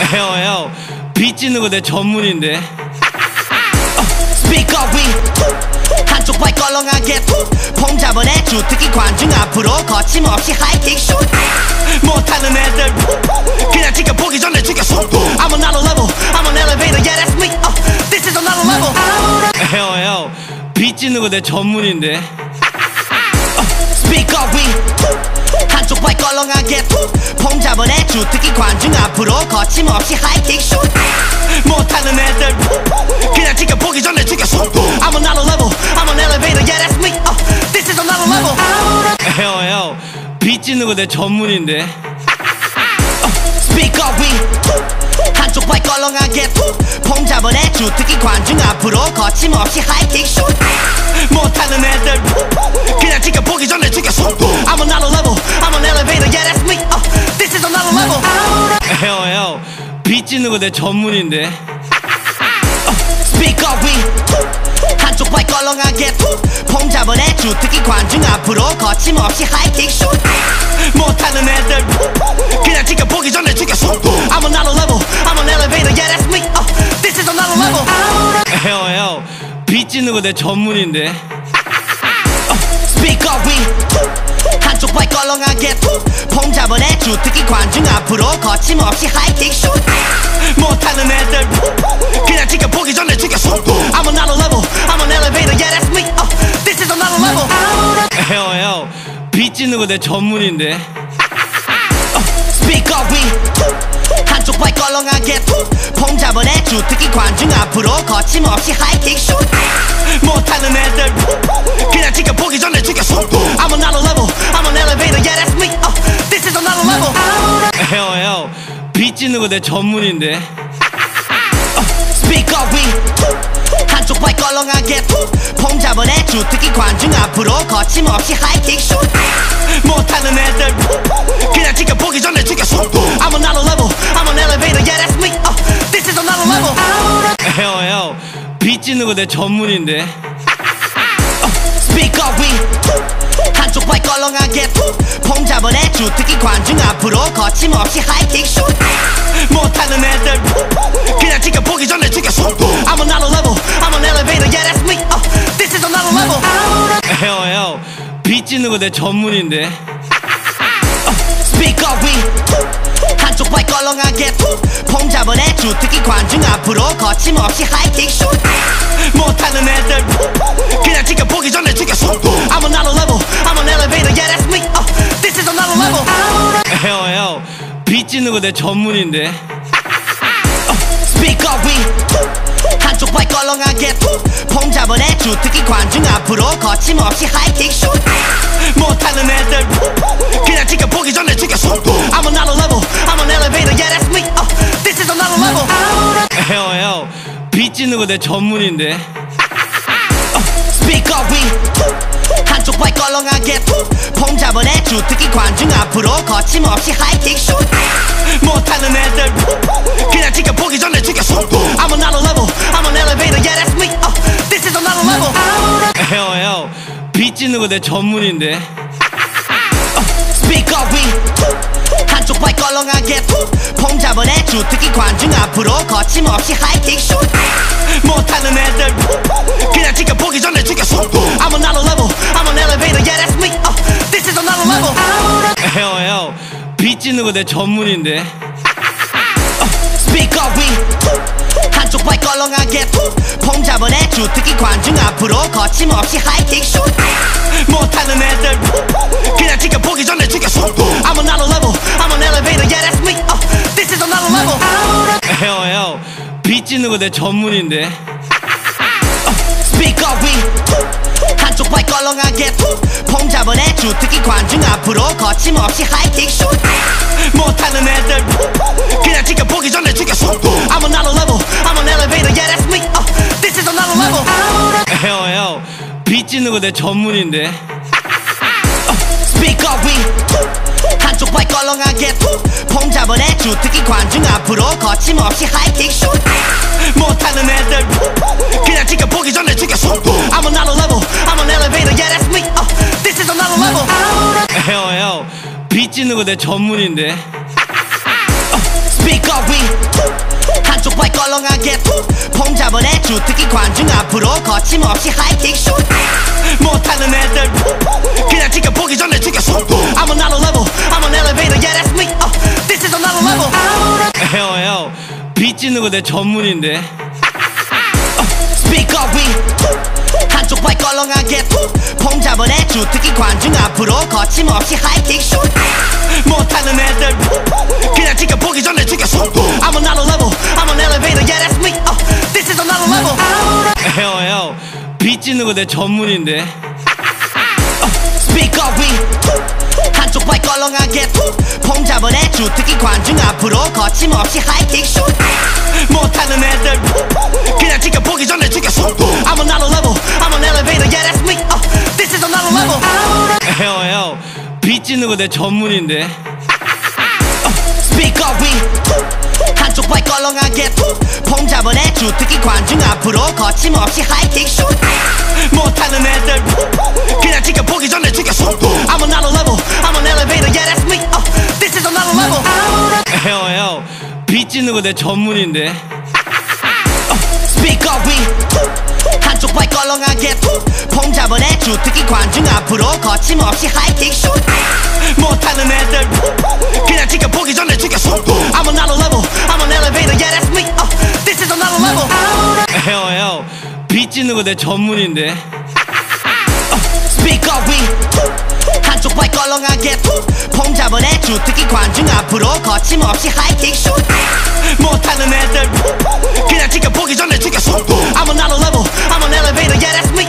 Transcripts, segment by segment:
형 빗짓는 거 내 전문인데. 스피커 위 한쪽 발 껄렁하게 폼 잡아내주 특히 관중 앞으로 거침없이 하이킥 슛 못하는 애들 그냥 지켜보기 전에 죽였어. I'm on another level, I'm on elevator, yeah that's me. This is another level. 형 빗짓는 거 내 전문인데. 스피커 위 한쪽 발 껄렁하게 폼 잡아내주 특히 관중 앞으로 거침없이 하이킥 슛 못하는 애들 그냥 지켜보기 전에 죽였어. I'm on another level, I'm on elevator, yeah that's me. This is another level. 형 빗짓는 거 내 전문인데. 스피커 위 한쪽 발 껄렁하게 폼 잡아내주 특히 관중 앞으로 거침없이 하이킥 슛 못하는 애들 그냥 지켜보기 전에 죽였어. I'm on another level, I'm on elevator, yeah that's me. This is another level. 형 빗짓는 거 내 전문인데. 스피커 위 한쪽 발 껄렁하게 폼 잡아내주 특히 관중 앞으로 거침없이 하이킥 슛 못하는 애들 그냥 지켜보기 전에 죽였어. I'm on another level, I'm on elevator, yeah that's me. This is another level. 형 빗짓는 거 내 전문인데. 스피커 위 한쪽 발 껄렁하게 폼 잡아내주 특히 관중 앞으로 거침없이 하이킥 슛 못하는 애들 그냥 지켜보기 전에 죽였어. I'm on another level, I'm on elevator, yeah that's me. This is another level. 형 빗짓는 거 내 전문인데. 스피커 위 한쪽 발 껄렁하게 폼 잡아내주 특히 관중 앞으로 거침없이 하이킥 슛 못하는 애들 그냥 지켜보기 전에 죽였어. I'm on another level, I'm on elevator, yeah that's me. This is another level. 형 빗짓는 거 내 전문인데. 스피커 위 한쪽 발 껄렁하게 폼 잡아내주 특히 관중 앞으로 거침없이 하이킥 슛 못하는 애들 그냥 지켜보기 전에 죽였어. I'm on another level, I'm on elevator, yeah that's me. This is another level. 형 빗짓는 거 내 전문인데. 스피커 위 한쪽 발 껄렁하게 폼 잡아내주 특히 관중 앞으로 거침없이 하이킥 슛 못하는 애들 그냥 지켜보기 전에 죽였어. I'm on another level, I'm on elevator, yeah that's me. This is another level. 형 빗짓는 거 내 전문인데. 스피커 위 한쪽 발 껄렁하게 폼 잡아내주 특히 관중 앞으로 거침없이 하이킥 슛 못하는 애들 그냥 지켜보기 전에 죽였어. I'm on another level, I'm on elevator, yeah that's me. This is another level. 형 빗짓는 거 내 전문인데. 스피커 위 한쪽 발 껄렁하게 폼 잡아내주 특히 관중 앞으로 거침없이 하이킥 슛 못하는 애들 그냥 지켜보기 전에 죽였어. I'm on another level, I'm on elevator, yeah that's me. This is another level. 형 빗짓는 거 내 전문인데. 스피커 위 한쪽 발 껄렁하게 폼 잡아내주 특히 관중 앞으로 거침없이 하이킥 슛 못하는 애들 그냥 지켜보기 전에 죽였어. I'm on another level, I'm on elevator, yeah that's me. This is another level. 형 빗짓는 거 내 전문인데. 스피커 위 한쪽 발 껄렁하게 폼 잡아내주 특히 관중 앞으로 거침없이 하이킥 슛 못하는 애들 그냥 지켜보기 전에 죽였어. I'm on another level, I'm on elevator, yeah that's me. This is another level. 형 빗짓는 거 내 전문인데. 스피커 위 한쪽 발 껄렁하게 폼 잡아내주 특히 관중 앞으로 거침없이 하이킥 슛 못하는 애들 그냥 지켜보기 전에 죽였어. I'm on another level, I'm on elevator, yeah that's me. This is another level. 형 빗짓는 거 내 전문인데. 스피커 위 한쪽 발 껄렁하게 폼 잡아내주 특히 관중 앞으로 거침없이 하이킥 슛 못하는 애들 그냥 지켜보기 전에 죽였어. I'm on another level, I'm on elevator, yeah that's me. This is another level. 형 빗짓는 거 내 전문인데. 스피커 위 한쪽 발 껄렁하게 폼 잡아내주 특히 관중 앞으로 거침없이 하이킥 슛 못하는 애들 그냥 지켜보기 전에 죽였어. I'm on another level, I'm on elevator, yeah that's me. This is another level. 형 빗짓는 거 내 전문인데. 스피커 위 껄렁하게 폼 잡아내 주특기 관중 앞으로 거침없이 하이킥 슛 못하는 애들 그냥 지켜보기 전에 죽였어 I'm on another level I'm on elevator yeah that's me This is another level 형 빚지는 거 내 전문인데. Speak up we 한쪽 발 껄렁하게 폼 잡아내 주특기 관중 앞으로 거침없이 하이킥 슛 못하는 애들 그냥 지켜보기 전에 죽였어 I'm on another level I'm on elevator yeah that's me This is another level 형 빚지는 거 내 전문인데. Speak up we 한쪽 발 껄렁하게 폼 잡아내 주특기 관중 앞으로 거침없이 하이킥 슛 못하는 애들 그냥 지켜보기 전에 죽였어 I'm on another level I'm on elevator yeah that's me This is another level 형 빚지는 거 내 전문인데. Speak up we 한쪽 발 껄렁하게 폼 잡아내 주특기 관중 앞으로 거침없이 하이킥 슛 못하는 애들 그냥 지켜보기 전에 죽였어 I'm on another level I'm on elevator yeah that's me This is another level 형 빚지는 거 내 전문인데. Speak up we 한쪽 발 껄렁하게 폼 잡아내 주특기 관중 앞으로 거침없이 하이킥 슛 못하는 애들 그냥 지켜보기 전에 죽였어 I'm on another level I'm on elevator yeah that's me This is another level 형 빚지는 거 내 전문인데. Speak up we 한쪽 발 껄렁하게 폼 잡아내 주특기 관중 앞으로 거침없이 하이킥 슛 못하는 애들 그냥 지켜보기 전에 죽였어 I'm on another level I'm on elevator yeah that's me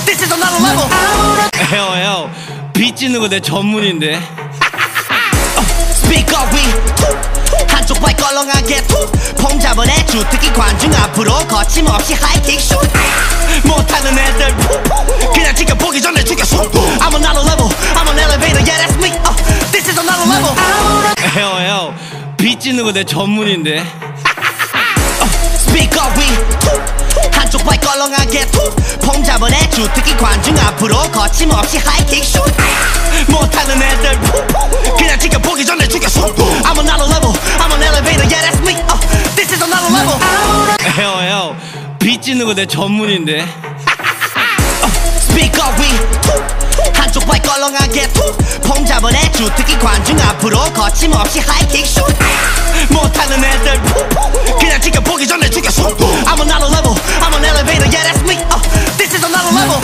This is another level 형 빚지는 거 내 전문인데. Speak up we 한쪽 발 껄렁하게 폼 잡아내 주특기 관중 앞으로 거침없이 하이킥 슛 못하는 애들 그냥 지켜보기 전에 죽였어 I'm on another level I'm on elevator yeah that's me This is another level 형 빚지는 거 내 전문인데. Speak up we 한쪽 발 껄렁하게 폼 잡아내 주특기 관중 앞으로 거침없이 하이킥 슛 못하는 애들 그냥 지켜보기 전에 죽였어 I'm on another level I'm on elevator yeah that's me This is another level 형 빚지는 거 내 전문인데. Speak up we 한쪽 발 껄렁하게 폼 잡아내 주특기 관중 앞으로 거침없이 하이킥 슛 못하는 애들 그냥 지켜보기 전에 죽였어 I'm on another level I'm on elevator yeah that's me This is another level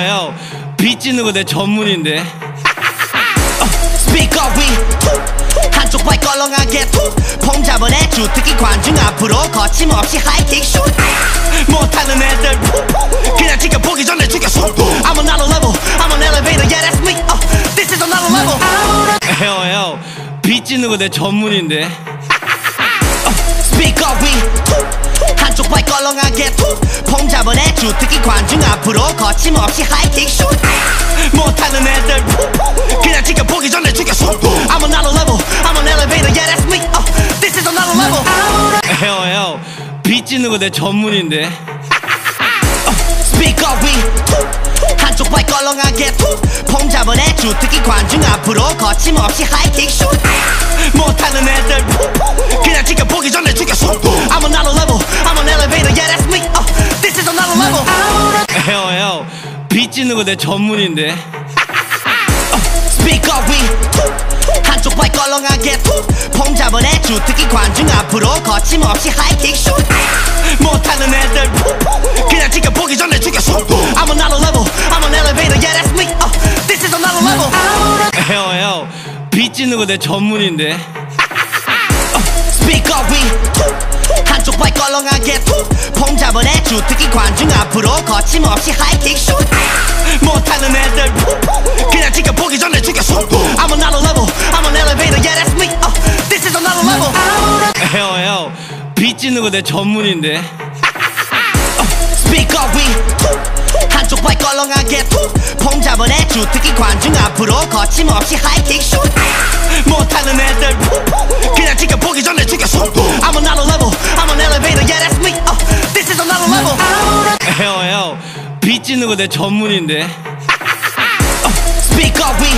형 빚지는 거 내 전문인데. Speak up we 한쪽 발 껄렁하게 폼 잡아내 주특기 관중 앞으로 거침없이 하이킥 슛 못하는 애들 그냥 지켜보기 전에 죽였어 I'm on another level I'm on elevator yeah that's me This is another level 형 빚지는 거 내 전문인데. Speak up we 한쪽 발 껄렁하게 폼 잡아내 주특기 관중 앞으로 거침없이 하이킥 슛 못하는 애들 그냥 지켜보기 전에 죽였어 I'm on another level I'm on elevator yeah that's me This is another level 형 빚지는 거 내 전문인데. Speak up we 한쪽 발 껄렁하게 폼 잡아내 주특기 관중 앞으로 거침없이 하이킥 슛 못하는 애들 그냥 지켜보기 전에 죽였어 I'm on another level I'm on elevator yeah that's me This is another level 형 빚지는 거 내 전문인데. Speak up we 한쪽 발 껄렁하게 폼 잡아내 주특기 관중 앞으로 거침없이 하이킥 슛 못하는 애들 그냥 지켜보기 전에 죽였어 I'm on another level I'm on elevator yeah that's me This is another level 형 빚지는 거 내 전문인데. Speak up we 한쪽 발 껄렁하게 폼 잡아내 주특기 관중 앞으로 거침없이 하이킥 슛 못하는 애들 그냥 지켜보기 전에 죽였어 I'm on another level I'm on elevator yeah that's me This is another level 형 빚지는 거 내 전문인데. Speak up we 한쪽 발 껄렁하게 폼 잡아내 주특기 관중 앞으로 거침없이 하이킥 슛 못하는 애들 그냥 지켜보기 전에 죽였어 I'm on another level I'm on elevator yeah that's me This is another level 형 빚지는 거 내 전문인데. Speak up we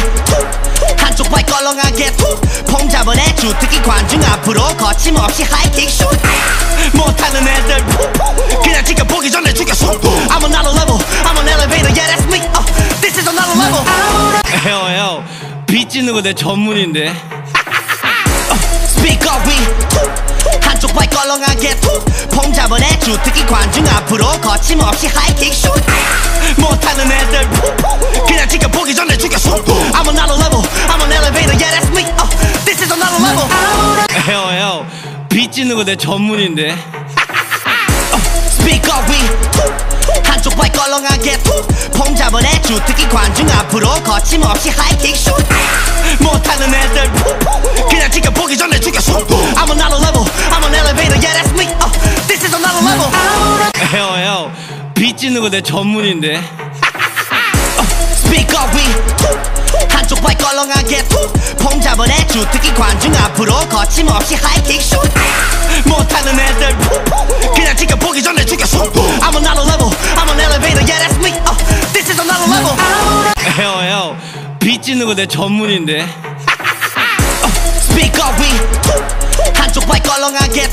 한쪽 발 껄렁하게 폼 잡아내 주특기 관중 앞으로 거침없이 하이킥 슛 못하는 애들 그냥 지켜보기 전에 죽였어 I'm on another level I'm on elevator yeah that's me This is another level 형 빗 찌는 거 내 전문인데. Speak up we 한쪽 발 껄렁하게 폼 잡아내 주특기 관중 앞으로 거침없이 하이킥 슛 못하는 애들 그냥 지켜보기 전에 죽였어 I'm on another level I'm on elevator yeah that's me This is another level 형 빗 찌는 거 내 전문인데. Speak up we 한쪽 발 껄렁하게 폼 잡아내 주특기 관중 앞으로 거침없이 하이킥 슛 못하는 애들 그냥 지켜보기 전에 죽였어 I'm on another level I'm on elevator yeah that's me This is another level 형 빗 찌는 거 내 전문인데. Speak up we 한쪽 발 껄렁하게 폼 잡아내 주특기 관중 앞으로 거침없이 하이킥 슛 못하는 애들 그냥 지켜보기 전에 죽였어 I'm on another level I'm on elevator yeah that's me This is another level 형 빗 찌는 거 내 전문인데. Speak up we 한쪽 발 껄렁하게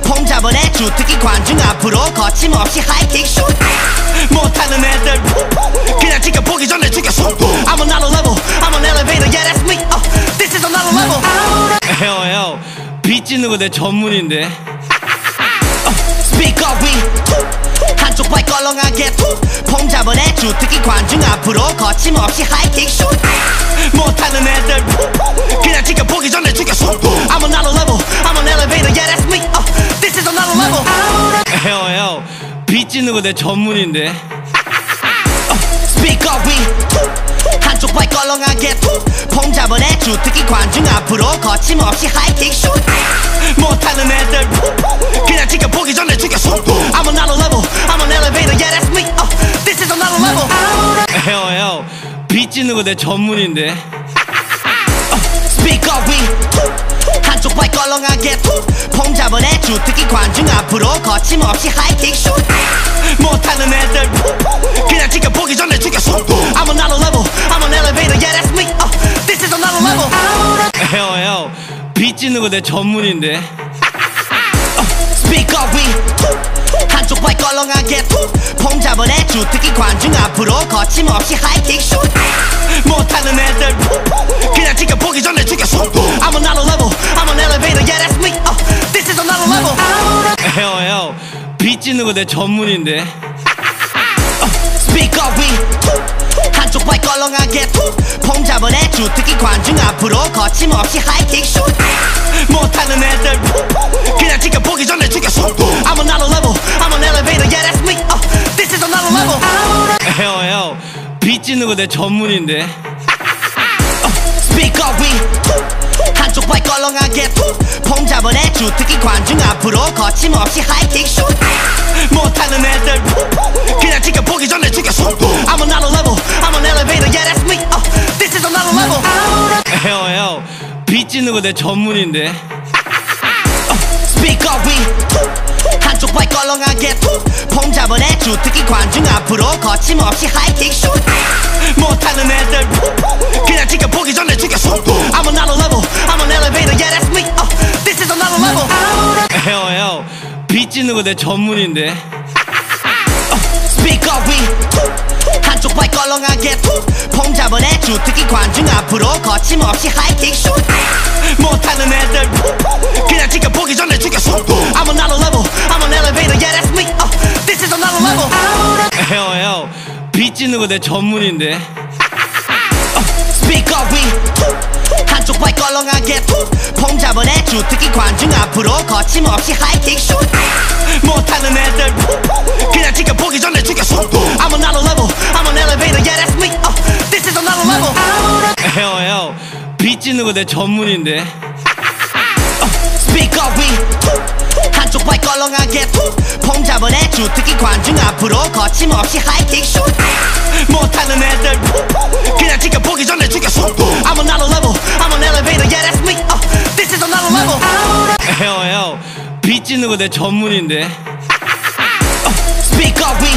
폼 잡아내 주특기 관중 앞으로 거침없이 하이킥 슛 못하는 애들 그냥 지켜보기 전에 죽였어 I'm on another level I'm on elevator yeah that's me This is another level 형 빗 찌는 거 내 전문인데. Speak up we 한쪽 발 껄렁하게 폼 잡아내 주특기 관중 앞으로 거침없이 하이킥 슛 못하는 애들 그냥 지켜보기 전에 죽였어 I'm on another level I'm on elevator yeah that's me This is another level 형 빗 찌는 거 내 전문인데. Speak up we 한쪽 발 껄렁하게 폼 잡아내 주특기 관중 앞으로 거침없이 하이킥 슛 못하는 애들 그냥 지켜보기 전에 죽였어 I'm on another level I'm on elevator yeah that's me This is another level 형 빗 찌는 거 내 전문인데. Speak up we 한쪽 발 껄렁하게 폼 잡아내 주특기 관중 앞으로 거침없이 하이킥 슛 못하는 애들 그냥 지켜보기 전에 죽였어 I'm on another level I'm on elevator yeah that's me This is another level 형 빗 찌는 거 내 전문인데. Speak up we 한쪽 발 껄렁하게 폼 잡아내 주특기 관중 앞으로 거침없이 하이킥 슛 못하는 애들 그냥 지켜보기 전에 죽였어 I'm on another level I'm on elevator yeah that's me This is another level 형 빗 찌는 거 내 전문인데. Speak up we 한쪽 발 껄렁하게 폼 잡아내 주특기 관중 앞으로 거침없이 하이킥 슛 못하는 애들 그냥 지켜보기 전에 죽였어 I'm on another level I'm on elevator yeah that's me This is another level 형 빗 찌는 거 내 전문인데. Speak up we 한쪽 발 껄렁하게 폼 잡아내 주특기 관중 앞으로 거침없이 하이킥 슛 못하는 애들 그냥 지켜보기 전에 죽였어 I'm on another level I'm on elevator yeah that's me This is another level 형 빗 찌는 거 내 전문인데. Speak up we 한쪽 발 껄렁하게 폼 잡아내 주특기 관중 앞으로 거침없이 하이킥 슛 못하는 애들 그냥 지켜보기 전에 죽였어 I'm on another level I'm on elevator yeah that's me This is another level 형 빗 찌는 거 내 전문인데. Speak up we 한쪽 발 껄렁하게 폼 잡아내 주특기 관중 앞으로 거침없이 하이킥 슛 못하는 애들 그냥 지켜보기 전에 죽였어 I'm on another level I'm on elevator yeah that's me This is another level 형 빗 찌는 거 내 전문인데. Speak up we 한쪽 발 껄렁하게 폼 잡아내 주특기 관중 앞으로 거침없이 하이킥 슛 못하는 애들 그냥 지켜보기 전에 죽였어 I'm on another level I'm on elevator yeah that's me This is another level 형 빗 찌는 거 내 전문인데. Speak up we 한쪽 발 껄렁하게 폼 잡아내 주특기 관중 앞으로 거침없이 하이킥 슛 못하는 애들 그냥 지켜보기 전에 죽였어 I'm on another level I'm on elevator yeah that's me This is another level 형 빗 찌는 거 내 전문인데. Speak up we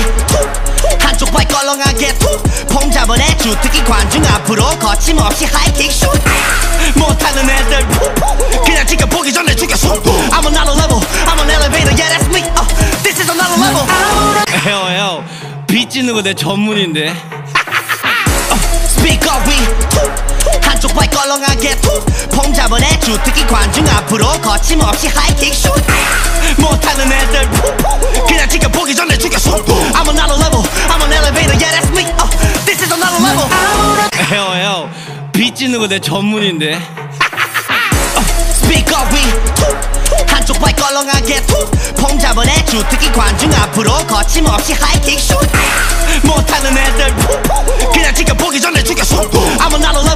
한쪽 발 껄렁하게 툭폼 잡은 애 주특기 관중 앞으로 거침없이 하이킥 슛 못하는 애들 그냥 지켜보기 전에 죽였어 I'm on another level I'm on elevator yeah that's me This is another level 형 빗 찢는 거 내 전문인데. Speak up we 한쪽 발 껄렁하게 툭폼 잡은 애 주특기 관중 앞으로 거침없이 하이킥 슛 못하는 애들 그냥 지켜보기 전에 죽였어 I'm on another level I'm on elevator yeah that's me This is another level 형 빗 찢는 거 내 전문인데. Speak up we 한쪽 발 껄렁하게 툭폼 잡은 애 주특기 관중 앞으로 거침없이 하이킥 슛 못하는 애들 그냥 지켜보기 전에 죽였어 I'm on another level